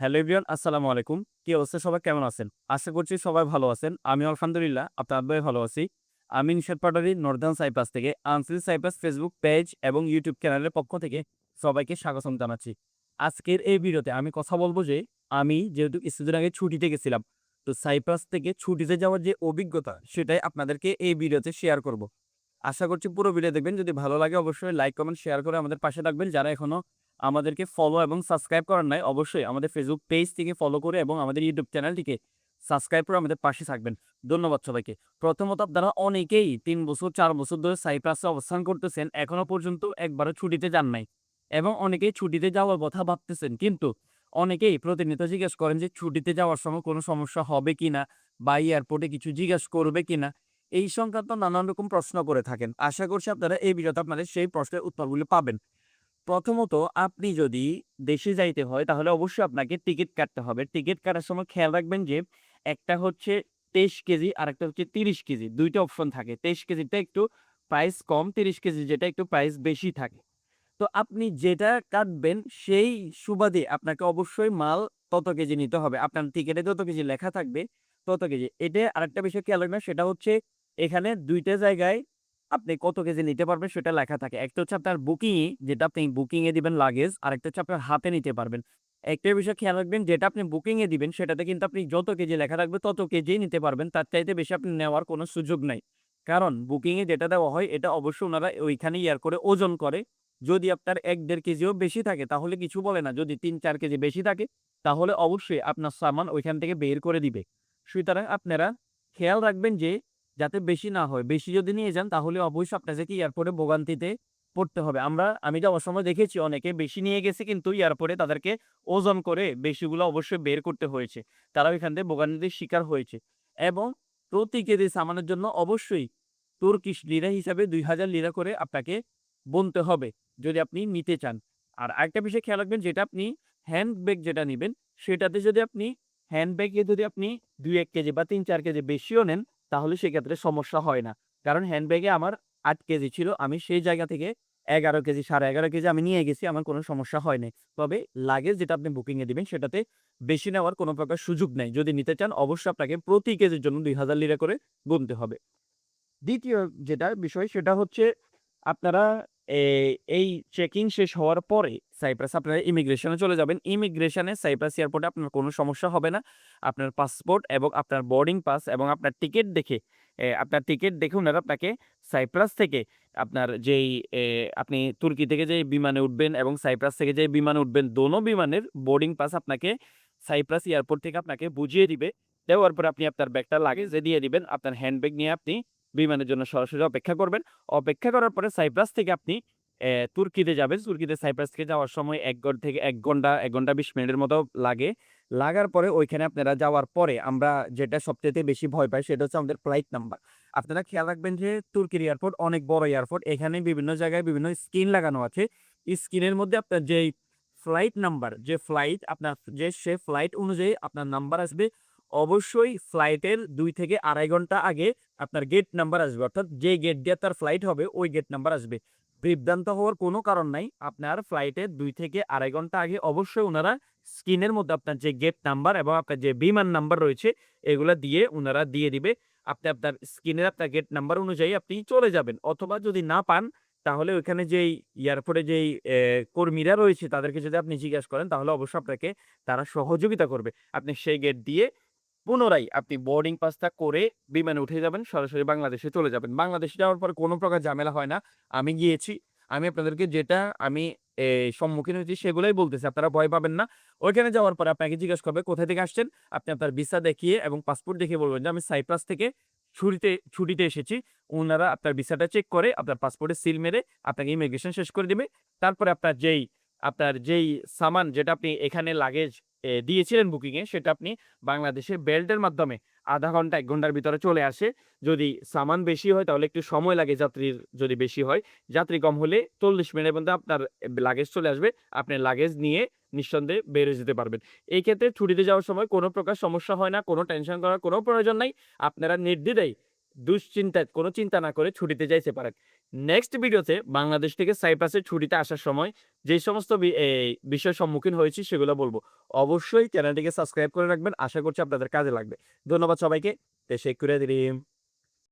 Hello everyone, আসসালামু আলাইকুম। কি অবস্থা, সবাই কেমন আছেন? আশা করছি সবাই ভালো আছেন। আমিও আলহামদুলিল্লাহ আপনাদের ভালো আছি। আমি নিশাত পাটোয়ারি নর্দার্ন সাইপ্রাস থেকে আনসিল সাইপ্রাস ফেসবুক পেজ এবং ইউটিউব চ্যানেলের পক্ষ থেকে সবাইকে স্বাগতম জানাচ্ছি। আজকের এই ভিডিওতে আমি কথা বলব যে আমি যেহেতু কিছুদিন আগে ছুটিতে গেছিলাম, তো সাইপ্রাস থেকে ছুটিতে যাওয়ার যে অভিজ্ঞতা সেটাই আপনাদেরকে এই ভিডিওতে শেয়ার করব। আশা করছি পুরো ভিডিও দেখবেন। যদি ভালো লাগে অবশ্যই লাইক, কমেন্ট, শেয়ার করে আমাদের পাশে থাকবেন। যারা এখনো আমাদেরকে ফলো এবং সাবস্ক্রাইব করার নাই, অবশ্যই আমাদের ফেসবুক পেজ থেকে ফলো করে এবং আমাদের ইউটিউব চ্যানেলটিকে সাবস্ক্রাইব করে আমাদের পাশে থাকবেন। ধন্যবাদ সবাইকে। প্রথমত আপনারা অনেকেই ৩ বছর ৪ বছর ধরে সাইপ্রাসে অবস্থান করতেছেন। এখনো পর্যন্ত একবারও ছুটিতে যান নাই এবং অনেকেই ছুটিতে যাওয়ার কথা ভাবতেছেন। কিন্তু অনেকেই প্রতিনিয়ত জিজ্ঞেস করেন যে ছুটিতে যাওয়ার সময় কোনো সমস্যা হবে কিনা বা এয়ারপোর্টে কিছু জিজ্ঞেস করবে কিনা? এই সংক্রান্ত নানান রকম প্রশ্ন করে থাকেন। আশা করছি আপনারা এই ভিডিওতে আপনাদের সেই প্রশ্নের উত্তরগুলো পাবেন। প্রথমত, আপনি যদি দেশে যাইতে হয় তাহলে অবশ্যই আপনাকে টিকিট কাটতে হবে। টিকিট কাটার সময় খেয়াল রাখবেন যে একটা হচ্ছে ২৩ কেজি আরেকটা হচ্ছে ৩০ কেজি। ২ টা অপশন থাকে। ২৩ কেজিটা একটু প্রাইস কম, ৩০ কেজি যেটা একটু প্রাইস বেশি থাকে। তো আপনি যেটা কাটবেন সেই সুবাদে আপনাকে অবশ্যই মাল তত কেজি নিতে হবে। আপনার টিকেটে যত কেজি লেখা থাকবে তত কেজি। এটা আরেকটা বিষয় খেয়াল রাখবেন, সেটা হচ্ছে এখানে ২ টা জায়গায় আপনি কত কেজি নিতে পারবেন সেটা লেখা থাকে। একটা হচ্ছে আপনার বুকিং এ, যেটা আপনি বুকিং এ দিবেন লাগেজ, আরেকটা হচ্ছে আপনার হাতে নিতে পারবেন। একটা বিষয় খেয়াল রাখবেন, যেটা আপনি বুকিং এ দিবেন সেটাতে কিন্তু আপনি যত কেজি লেখা থাকবে তত কেজিই নিতে পারবেন। তার চাইতে বেশি আপনি নেওয়ার কোনো সুযোগ নাই। কারণ বুকিং এ যেটা দেওয়া হয় এটা অবশ্যই উনারা ওইখানে ইয়ার করে ওজন করে। যদি আপনার ১-১.৫ কেজিও বেশি থাকে তাহলে কিছু বলে না। যদি ৩-৪ কেজি বেশি থাকে তাহলে অবশ্যই আপনার সামান ওইখান থেকে বের করে দিবে। সুতরাং আপনারা খেয়াল রাখবেন যে যাতে বেশি না হয়। বেশি যদি নিয়ে যান তাহলে অবশ্যই আপনাদেরকে এয়ারপোর্টে ভোগান্তিতে পড়তে হবে। আমি যাওয়ার সময় দেখেছি অনেকে বেশি নিয়ে গেছে কিন্তু এয়ারপোর্টে তাদেরকে ওজন করে বেশিগুলো অবশ্যই বের করতে হয়েছে। তারা ওইখান থেকে ভোগান্তির শিকার হয়েছে। এবং প্রতি কেজি সামানের জন্য অবশ্যই তুর্কিশ লিরা হিসাবে ২,০০০ লিরা করে আপনাকে গুনতে হবে যদি আপনি নিতে চান। আর আরেকটা বিষয় খেয়াল রাখবেন, যেটা আপনি হ্যান্ড ব্যাগ যেটা নিবেন সেটাতে যদি আপনি হ্যান্ড ব্যাগে যদি আপনি ২-১ কেজি বা ৩-৪ কেজি বেশিও নেন তাহলে সেক্ষেত্রে সমস্যা হয় না। কারণ হ্যান্ড ব্যাগে আমার ৮ কেজি ছিল। আমি সেই জায়গা থেকে ১১ কেজি, ১১.৫ কেজি আমি নিয়ে গেছি। আমার কোনো সমস্যা হয় নাই। তবে লাগেজ যেটা আপনি বুকিং এ দিবেন সেটাতে বেশি নেওয়ার কোনো প্রকার সুযোগ নাই। যদি নিতে চান অবশ্যই আপনাকে প্রতি কেজির জন্য ২,০০০ লিরা করে গুনতে হবে। দ্বিতীয় যেটা বিষয় সেটা হচ্ছে আপনারা এ এই চেকিং শেষ হওয়ার পরে সাইপ্রাস আপনারা ইমিগ্রেশনে চলে যাবেন। ইমিগ্রেশনে সাইপ্রাস এয়ারপোর্টে আপনার কোনো সমস্যা হবে না। আপনার পাসপোর্ট এবং আপনার বোর্ডিং পাস এবং আপনার টিকেট দেখে আপনার টিকেট দেখে উনারা আপনাকে সাইপ্রাস থেকে আপনার যেই আপনি তুর্কি থেকে যে বিমানে উঠবেন এবং সাইপ্রাস থেকে যে বিমানে উঠবেন, দোনো বিমানের বোর্ডিং পাস আপনাকে সাইপ্রাস এয়ারপোর্ট থেকে আপনাকে বুঝিয়ে দিবে। দেওয়ার পরে আপনি আপনার ব্যাগটা লাগেজে দিয়ে দিবেন। আপনার হ্যান্ড ব্যাগ নিয়ে আপনি বিমানের জন্য সরাসরি অপেক্ষা করবেন। অপেক্ষা করার পরে সাইপ্রাস থেকে আপনি তুর্কিতে যাবেন। তুর্কিতে সাইপ্রাস থেকে যাওয়ার সময় ১ ঘন্টা ১ ঘন্টা ২০ মিনিটের মতো লাগে। লাগার পরে ওইখানে আপনারা যাওয়ার পরে আমরা যেটা সবচাইতে বেশি ভয় পাই সেটা হচ্ছে আমাদের ফ্লাইট নাম্বার। আপনারা খেয়াল রাখবেন যে তুর্কির এয়ারপোর্ট অনেক বড় এয়ারপোর্ট। এখানে বিভিন্ন জায়গায় বিভিন্ন স্ক্রিন লাগানো আছে। স্ক্রিনের মধ্যে আপনার যেই ফ্লাইট নাম্বার, যে ফ্লাইট আপনার সে ফ্লাইট অনুযায়ী আপনার নাম্বার আসবে। অবশ্যই ফ্লাইটের ২ থেকে ২.৫ ঘন্টা আগে আপনার গেট নাম্বার আসবে। অর্থাৎ যে গেট দিয়ে তার ফ্লাইট হবে ওই গেট নাম্বার আসবে। বিভ্রান্ত হওয়ার কোনো কারণ নাই। আপনার ফ্লাইটের ২ থেকে ২.৫ ঘন্টা আগে অবশ্যই উনারা স্ক্রিনের মধ্যে আপনার যে গেট নাম্বার এবং আপনার যে বিমান নাম্বার রয়েছে এগুলা দিয়ে উনারা দিয়ে দিবে। আপনি আপনার স্ক্রিনের আপনার গেট নাম্বার অনুযায়ী আপনি চলে যাবেন। অথবা যদি না পান তাহলে ওইখানে যেই এয়ারপোর্টে যেই কর্মীরা রয়েছে তাদেরকে যদি আপনি জিজ্ঞাসা করেন তাহলে অবশ্যই আপনাকে তারা সহযোগিতা করবে। আপনি সেই গেট দিয়ে পুনরায় আপনি বোর্ডিং পাসটা করে বিমানে উঠে যাবেন, সরাসরি বাংলাদেশে চলে যাবেন। বাংলাদেশে যাওয়ার পরে কোনো প্রকার ঝামেলা হয় না। আমি গিয়েছি। আমি আপনাদেরকে যেটা আমি সম্মুখীন হয়েছি সেগুলাই বলতেছি। আপনারা ভয় পাবেন না। ওইখানে যাওয়ার পরে আপনাকে জিজ্ঞেস করবে কোথা থেকে আসছেন? আপনি আপনার ভিসা দেখিয়ে এবং পাসপোর্ট দেখিয়ে বলবেন যে আমি সাইপ্রাস থেকে ছুটিতে এসেছি। উনারা আপনার ভিসাটা চেক করে আপনার পাসপোর্টে সিল মেরে আপনাকে ইমিগ্রেশন শেষ করে দিবে। তারপরে আপনার যেই সামান যেটা আপনি এখানে লাগেজ দিয়েছিলেন বুকিং এ সেটা আপনি বাংলাদেশের বেল্টের মাধ্যমে ০.৫ ঘন্টা ১ ঘন্টার ভিতরে চলে আসে। যদি সামান বেশি হয় তাহলে একটু সময় লাগে যাত্রীর যদি বেশি হয়। যাত্রী কম হলে ৪০ মিনিটের মধ্যে আপনার লাগেজ চলে আসবে। আপনি লাগেজ নিয়ে নিঃসন্দেহে বের হয়ে যেতে পারবেন। এই ক্ষেত্রে ছুটিতে যাওয়ার সময় কোন প্রকার সমস্যা হয় না। কোন টেনশন করার কোন প্রয়োজন নাই। আপনারা নির্দ্বিধায় দুশ্চিন্তায় কোন চিন্তা না করে ছুটিতে যাইতে পারেন। নেক্সট ভিডিওতে বাংলাদেশ থেকে সাইপ্রাসে ছুটিতে আসার সময় যে সমস্ত বিষয়ের সম্মুখীন হয়েছি সেগুলো বলব। অবশ্যই চ্যানেলটিকে সাবস্ক্রাইব করে রাখবেন। আশা করছি আপনাদের কাজে লাগবে। ধন্যবাদ সবাইকে। তেশাক্কুর এদিরিম।